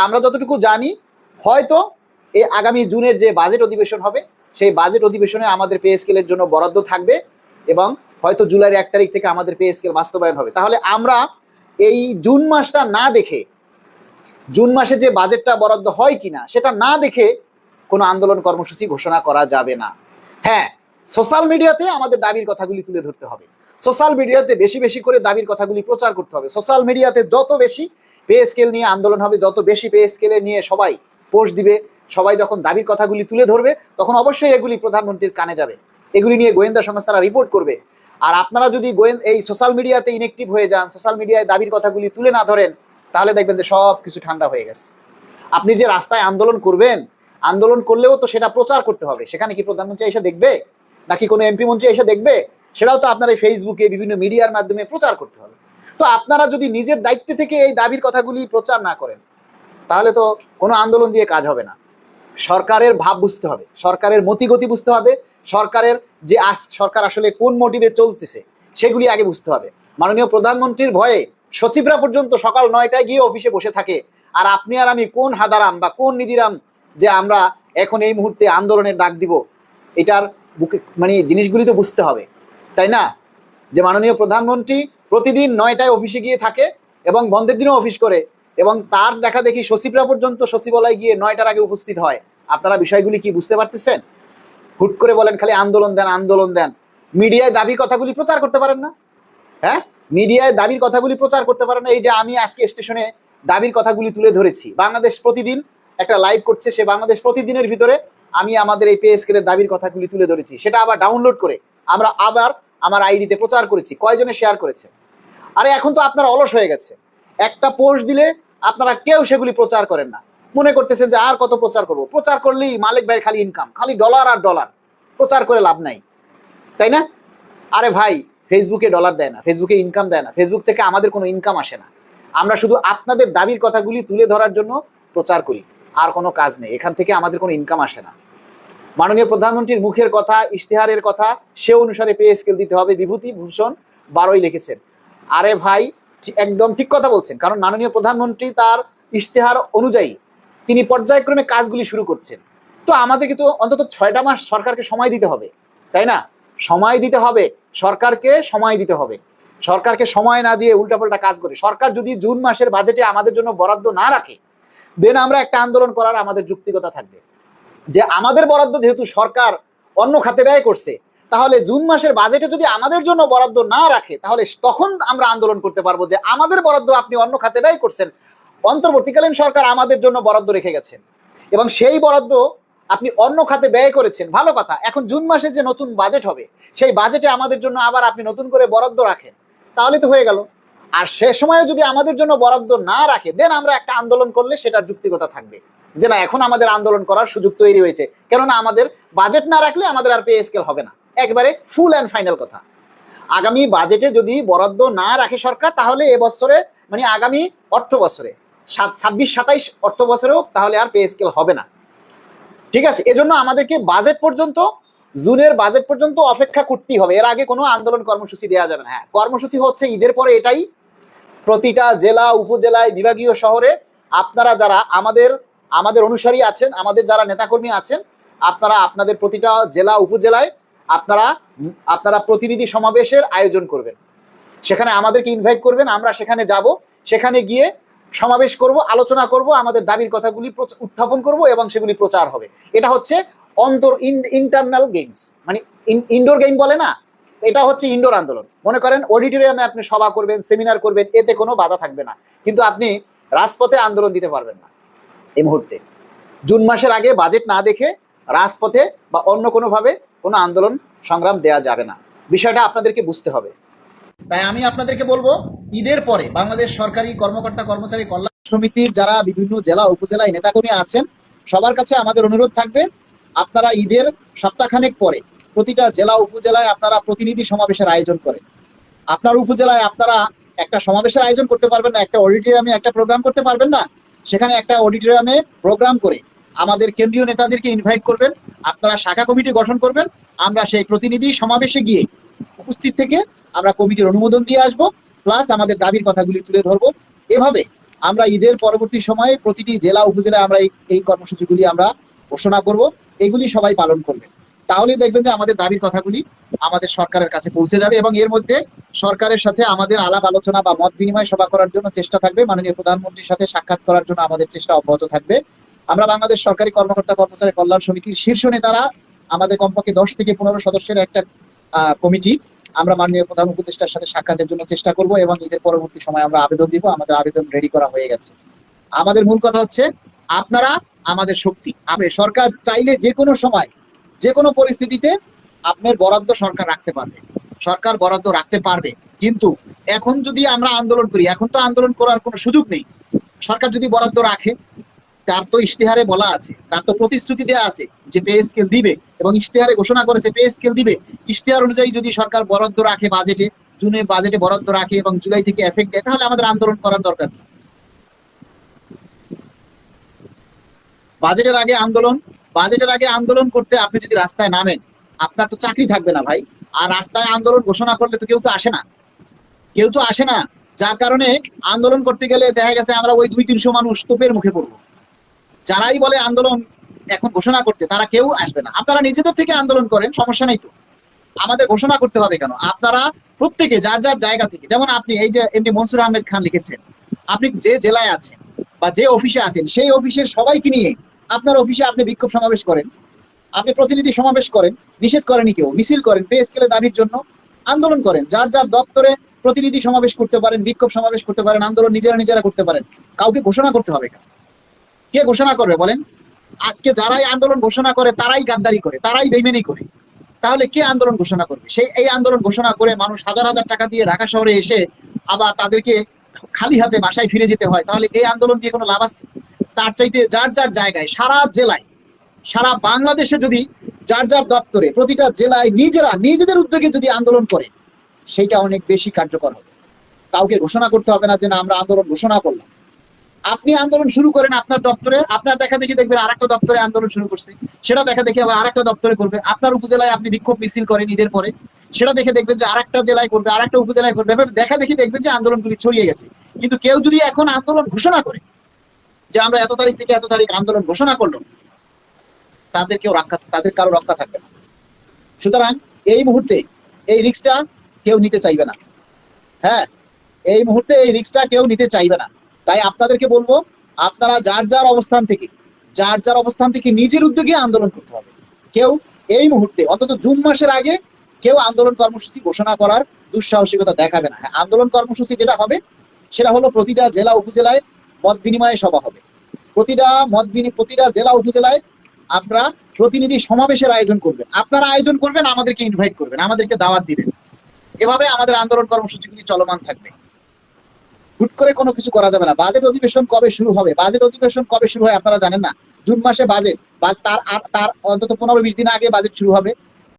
আমরা যতটুকু জানি, হয়তো এই আগামী জুনের যে বাজেট অধিবেশন হবে, সেই বাজেট অধিবেশনে আমাদের পে স্কেলের জন্য বরাদ্দ থাকবে এবং হয়তো জুলাইয়ের 1 তারিখ থেকে আমাদের পে স্কেল বাস্তবায়ন হবে। তাহলে আমরা এই জুন মাসটা না দেখে, জুন মাসে যে বাজেটটা বরাদ্দ হয় কিনা সেটা না দেখে কোনো আন্দোলন কর্মসূচি ঘোষণা করা যাবে না। হ্যাঁ, সোশ্যাল মিডিয়াতে আমাদের দাবির কথাগুলি তুলে ধরতে হবে, সোশ্যাল মিডিয়াতে বেশি বেশি করে দাবির কথাগুলি প্রচার করতে হবে। সোশ্যাল মিডিয়াতে যত বেশি পে স্কেল নিয়ে আন্দোলন হবে, যত বেশি পে স্কেলে নিয়ে সবাই পোস্ট দিবে, সবাই যখন দাবির কথাগুলি তুলে ধরবে, তখন অবশ্যই এগুলি প্রধানমন্ত্রীর কানে যাবে, এগুলি নিয়ে গোয়েন্দা সংস্থারা রিপোর্ট করবে। আর আপনারা যদি এই সোশ্যাল মিডিয়াতে ইনঅ্যাক্টিভ হয়ে যান, সোশ্যাল মিডিয়ায় দাবির কথাগুলি তুলে না ধরেন, তাহলে দেখবেন যে সব কিছু ঠান্ডা হয়ে গেছে। আপনি যে রাস্তায় আন্দোলন করবেন, আন্দোলন করলেও তো সেটা প্রচার করতে হবে। সেখানে কি প্রধানমন্ত্রী এসে দেখবে, নাকি কোনো এমপি মন্ত্রী এসে দেখবে? সেটাও তো আপনার এই ফেসবুকে বিভিন্ন মিডিয়ার মাধ্যমে প্রচার করতে হবে। তো আপনারা যদি নিজের দায়িত্ব থেকে এই দাবির কথাগুলি প্রচার না করেন, তাহলে তো কোনো আন্দোলন দিয়ে কাজ হবে না। সরকারের ভাব বুঝতে হবে, সরকারের মতিগতি বুঝতে হবে, সরকারের যে সরকার আসলে কোন মোটিভে চলতেছে সেগুলি আগে বুঝতে হবে। মাননীয় প্রধানমন্ত্রীর ভয়ে সচিবরা পর্যন্ত সকাল 9টায় গিয়ে অফিসে বসে থাকে, আর আপনি আর আমি কোন হাদারাম বা কোন নিদিরাম যে আমরা এখন এই মুহূর্তে আন্দোলনের ডাক দিব? এটার বুকে জিনিসগুলি তো বুঝতে হবে, তাই না? যে মাননীয় প্রধানমন্ত্রী প্রতিদিন 9টায় অফিসে গিয়ে থাকে এবং বন্ধের দিনও অফিস করে, এবং তার দেখা দেখি সচিবরা পর্যন্ত সচিবালয়ে গিয়ে 9টার আগে উপস্থিত হয়। আপনারা বিষয়গুলি কি বুঝতে পারতেছেন? হুট করে বলেন খালি আন্দোলন দেন, আন্দোলন দেন, মিডিয়ায় দাবির কথাগুলি প্রচার করতে পারেন না? হ্যাঁ, মিডিয়ায় দাবির কথাগুলি প্রচার করতে পারেন না? এই যে আমি আজকে স্টেশনে দাবির কথাগুলি তুলে ধরেছি, বাংলাদেশ প্রতিদিন একটা লাইভ করছে, সে বাংলাদেশ প্রতিদিনের ভিতরে আমি আমাদের এই পে স্কেলের দাবির কথাগুলি তুলে ধরেছি, সেটা আবার ডাউনলোড করে আমরা আবার আমার আইডিতে প্রচার করেছি। কয়জনে শেয়ার করেছে? আরে এখন তো আপনারা অলস হয়ে গেছে, একটা পোস্ট দিলে আপনারা কেউ সেগুলি প্রচার করেন না, মনে করতেছেন যে আর কত প্রচার করব, প্রচার করলেই মালিক ভাইয়ের খালি ইনকাম, খালি ডলার আর ডলার, প্রচার করে লাভ নাই, তাই না? আরে ভাই, ফেসবুকে ডলার দেয় না, ফেসবুকে ইনকাম দেয় না, ফেসবুক থেকে আমাদের কোনো ইনকাম আসে না। আমরা শুধু আপনাদের দাবির কথাগুলি তুলে ধরার জন্য প্রচার করি, আর কোনো কাজ নেই, এখান থেকে আমাদের কোনো ইনকাম আসে না। মাননীয় প্রধানমন্ত্রীর মুখের কথা, ইশতেহারের কথা, সে অনুসারে পে স্কেল দিতে হবে, বিভূতিভূষণ 12ই লিখেছেন। আরে ভাই, একদম ঠিক কথা বলছেন, কারণ মাননীয় প্রধানমন্ত্রী তার ইশতেহার অনুযায়ী তিনি পর্যায়ক্রমে কাজগুলি শুরু করছেন। তো আমাদেরকে তো অন্তত 6টা মাস সরকারকে সময় দিতে হবে, তাই না? সময় দিতে হবে, সরকারকে সময় দিতে হবে। সরকারকে সময় না দিয়ে উল্টাপাল্টা কাজ করে, সরকার যদি জুন মাসের বাজেটে আমাদের জন্য বরাদ্দ না রাখে, দেন আমরা একটা আন্দোলন করার আমাদের যুক্তিকতা থাকবে যে আমাদের বরাদ্দ যেহেতু সরকার অন্য খাতে ব্যয় করছে, তাহলে জুন মাসের বাজেটে যদি আমাদের জন্য বরাদ্দ না রাখে, তাহলে তখন আমরা আন্দোলন করতে পারবো যে আমাদের বরাদ্দ আপনি অন্য খাতে ব্যয় করছেন, অন্তর্বর্তীকালীন সরকার আমাদের জন্য বরাদ্দ রেখে গেছেন এবং সেই বরাদ্দ আপনি অন্য খাতে ব্যয় করেছেন, ভালো কথা। এখন জুন মাসে যে নতুন বাজেট হবে, সেই বাজেটে আমাদের জন্য আবার আপনি নতুন করে বরাদ্দ রাখেন, তাহলে তো হয়ে গেল। আর সে সময় যদি আমাদের জন্য বরাদ্দ না রাখে, দেন আমরা একটা আন্দোলন করলে সেটার যুক্তিকতা থাকবে যে না, এখন আমাদের আন্দোলন করার সুযোগ তৈরি হয়েছে, কেননা আমাদের বাজেট না রাখলে আমাদের আর পে স্কেল হবে না। একবারে ফুল অ্যান্ড ফাইনাল কথা। আগামী বাজেটে যদি বরাদ্দ না রাখে সরকার, তাহলে এবছরে আগামী অর্থ বছরে 26-27 অর্থ বছরেও তাহলে আর পে স্কেল হবে না। ঠিক আছে, এজন্য আমাদেরকে বাজেট পর্যন্ত, জুনের বাজেট পর্যন্ত অপেক্ষা করতেই হবে, এর আগে কোনো আন্দোলন কর্মসূচি দেওয়া যাবে না। হ্যাঁ, কর্মসূচি হচ্ছে ঈদের পরে, এটাই প্রতিটা জেলা, উপজেলায়, বিভাগীয় শহরে আপনারা যারা আমাদের অনুসারী আছেন, আমাদের যারা নেতাকর্মী আছেন, আপনারা আপনাদের প্রতিটা জেলা, উপজেলায় আপনারা প্রতিনিধি সমাবেশের আয়োজন করবেন, সেখানে আমাদেরকে ইনভাইট করবেন, আমরা সেখানে যাব, সেখানে গিয়ে সমাবেশ করব, আলোচনা করব, আমাদের দাবির কথাগুলি উত্থাপন করব এবং সেগুলি প্রচার হবে। এটা হচ্ছে ইন্টারনাল গেমস, ইনডোর গেম বলে না, এটা হচ্ছে ইনডোর আন্দোলন। মনে করেন অডিটোরিয়ামে আপনি সভা করবেন, সেমিনার করবেন, এতে কোনো বাধা থাকবে না, কিন্তু আপনি রাজপথে আন্দোলন দিতে পারবেন না এই মুহূর্তে। জুন মাসের আগে বাজেট না দেখে রাজপথে বা অন্য কোনোভাবে কোনো আন্দোলন সংগ্রাম দেয়া যাবে না, বিষয়টা আপনাদেরকে বুঝতে হবে। তাই আমি আপনাদেরকে বলবো, ঈদের পরে বাংলাদেশ সরকারি কর্মকর্তা কর্মচারী কল্যাণ সমিতির যারা বিভিন্ন জেলা, উপজেলায় নেতাকর্মী আছেন, সবার কাছে আমাদের অনুরোধ থাকবে, আপনারা ঈদের সপ্তাহখানেক পরে প্রতিটা জেলা, উপজেলায় আপনারা প্রতিনিধি সমাবেশের আয়োজন করেন। আপনার উপজেলায় আপনারা একটা সমাবেশের আয়োজন করতে পারবেন না, একটা অডিটোরিয়ামে একটা প্রোগ্রাম করতে পারবেন না, সেখানে একটা অডিটোরিয়ামে প্রোগ্রাম করে আমাদের কেন্দ্রীয় নেতাদেরকে ইনভাইট করবেন, আপনারা শাখা কমিটি গঠন করবেন, আমরা সেই প্রতিনিধি সমাবেশে গিয়ে উপস্থিত থেকে আমরা কমিটির অনুমোদন দিয়ে আসবো, প্লাস আমাদের দাবির কথাগুলি তুলে ধরবো। এভাবে আমরা ঈদের পরবর্তী সময়ে প্রতিটি জেলা উপজেলায় আমরা এই কর্মসূচিগুলি আমরা ঘোষণা করব, এগুলি সবাই পালন করবেন। তাহলেই দেখবেন যে আমাদের দাবির কথাগুলি আমাদের সরকারের কাছে পৌঁছে যাবে এবং এর মধ্যে সরকারের সাথে আমাদের আলাপ আলোচনা বা মত বিনিময় সভা করার জন্য চেষ্টা থাকবে। মাননীয় প্রধানমন্ত্রীর সাথে সাক্ষাৎ করার জন্য আমাদের চেষ্টা অব্যাহত থাকবে। আমরা বাংলাদেশ সরকারি কর্মকর্তা কর্মচারী কল্যাণ সমিতির শীর্ষ নেতারা আমাদের কমপক্ষে 10 থেকে 15 সদস্যের একটা কমিটি আমরা মাননীয় প্রধান উপদেষ্টার সাথে সাক্ষাতের জন্য চেষ্টা করব এবং ঈদের পরবর্তী সময় আমরা আবেদন দিব। আমাদের আবেদন রেডি করা হয়ে গেছে। আমাদের মূল কথা হচ্ছে আপনারা আমাদের শক্তি। সরকার চাইলে যে কোনো সময় যে কোনো পরিস্থিতিতে আপনার বরাদ্দ সরকার রাখতে পারবে, সরকার বরাদ্দ রাখতে পারবে। কিন্তু এখন যদি আমরা আন্দোলন করি, এখন তো আন্দোলন করার কোনো সুযোগ নেই। সরকার যদি বরাদ্দ রাখে, তার তো ইশতেহারে বলা আছে, তার তো প্রতিশ্রুতি দেওয়া আছে যে পে স্কেল দিবে এবং ইশতেহারে ঘোষণা করেছে পে স্কেল দিবে। ইশতেহার অনুযায়ী যদি সরকার বরাদ্দ রাখে, বাজেটে জুনের বাজেটে বরাদ্দ রাখে এবং জুলাই থেকে এফেক্ট দেয়, তাহলে আমাদের আন্দোলন করার দরকার নেই। বাজেটের আগে আন্দোলন করতে আপনি যদি রাস্তায় নামেন, আপনার তো চাকরি থাকবে না ভাই। আর রাস্তায় আন্দোলন ঘোষণা করলে তো কেউ তো আসে না, যার কারণে আন্দোলন করতে গেলে দেখা গেছে আমরা ওই 200-300 মানুষ তোপের মুখে পড়বো। যারাই বলে আন্দোলন এখন ঘোষণা করতে, তারা কেউ আসবে না। আপনারা নিজেদের থেকে আন্দোলন করেন, সমস্যা নেই তো, আমাদের ঘোষণা করতে হবে কেন? আপনারা প্রত্যেকে যার যার জায়গা থেকে, যেমন আপনি এই যে এমনি মনসুর আহমেদ খান লিখেছেন, আপনি যে জেলায় আছেন বা যে অফিসে আছেন, সেই অফিসের সবাইকে নিয়ে আপনার অফিসে আপনি বিক্ষোভ সমাবেশ করেন, আপনি প্রতিনিধি সমাবেশ করেন, নিষেধ করেনি কেউ, মিছিল করেন, পে স্কেলের দাবির জন্য আন্দোলন করেন। যার যার দপ্তরে প্রতিনিধি সমাবেশ করতে পারেন, বিক্ষোভ সমাবেশ করতে পারেন, আন্দোলন নিজেরা করতে পারেন। কাউকে ঘোষণা করতে হবে কেন? কে ঘোষণা করবে বলেন? আজকে যারাই আন্দোলন ঘোষণা করে তারাই গাদ্দারি করে, তারাই বেইমানি করে। তাহলে কে আন্দোলন ঘোষণা করবে? এই আন্দোলন ঘোষণা করে মানুষ হাজার হাজার টাকা দিয়ে ঢাকা শহরে এসে আবার তাদেরকে খালি হাতে বাসায় ফিরে যেতে হয়। তাহলে এই আন্দোলন দিয়ে কোনো লাভ আছে? তার চাইতে যার যার জায়গায়, সারা জেলায়, সারা বাংলাদেশে যদি যার যার দপ্তরে প্রতিটা জেলায় নিজেদের উদ্যোগে যদি আন্দোলন করে, সেটা অনেক বেশি কার্যকর হবে। কাউকে ঘোষণা করতে হবে না যে না আমরা আন্দোলন ঘোষণা করলাম। আপনি আন্দোলন শুরু করেন আপনার দপ্তরে, আপনার দেখা দেখি দেখবেন আরেকটা দপ্তরে আন্দোলন শুরু করছে, সেটা দেখা দেখি আবার আরেকটা দপ্তরে করবে। আপনার উপজেলায় আপনি বিক্ষোভ মিছিল করেন ঈদের পরে, সেটা দেখে দেখবেন যে আরেকটা জেলায় করবে, আরেকটা উপজেলায় করবে। দেখা দেখি দেখবেন যে আন্দোলনগুলি ছড়িয়ে গেছে। কিন্তু কেউ যদি এখন আন্দোলন ঘোষণা করে যে আমরা এত তারিখ থেকে এত তারিখ আন্দোলন ঘোষণা করলো, তাদের কারো রক্ষা থাকবে না। সুতরাং এই মুহূর্তে এই রিস্কটা কেউ নিতে চাইবে না। হ্যাঁ, এই মুহূর্তে এই রিস্কটা কেউ নিতে চাইবে না। তাই আপনাদেরকে বলবো, আপনারা যার যার অবস্থান থেকে নিজের উদ্যোগে আন্দোলন করতে হবে। কেউ এই মুহূর্তে অন্তত জুন মাসের আগে কেউ আন্দোলন কর্মসূচি ঘোষণা করার দুঃসাহসিকতা দেখাবে না। হ্যাঁ, আন্দোলন কর্মসূচি যেটা হবে সেটা হলো প্রতিটা জেলা উপজেলায় মত বিনিময় সভা হবে। প্রতিটা জেলা উপজেলায় আপনারা প্রতিনিধি সমাবেশের আয়োজন করবেন। আপনারা আয়োজন করবেন, আমাদেরকে ইনভাইট করবেন, আমাদেরকে দাওয়াত দিবেন। এভাবে আমাদের আন্দোলন কর্মসূচিগুলি চলমান থাকবে। হুট করে কোনো কিছু করা যাবে না। বাজেট অধিবেশন কবে শুরু হয় আপনারা জানেন না? জুন মাসে বাজেট, তার অন্তত 15-20 দিন আগে বাজেট শুরু হবে।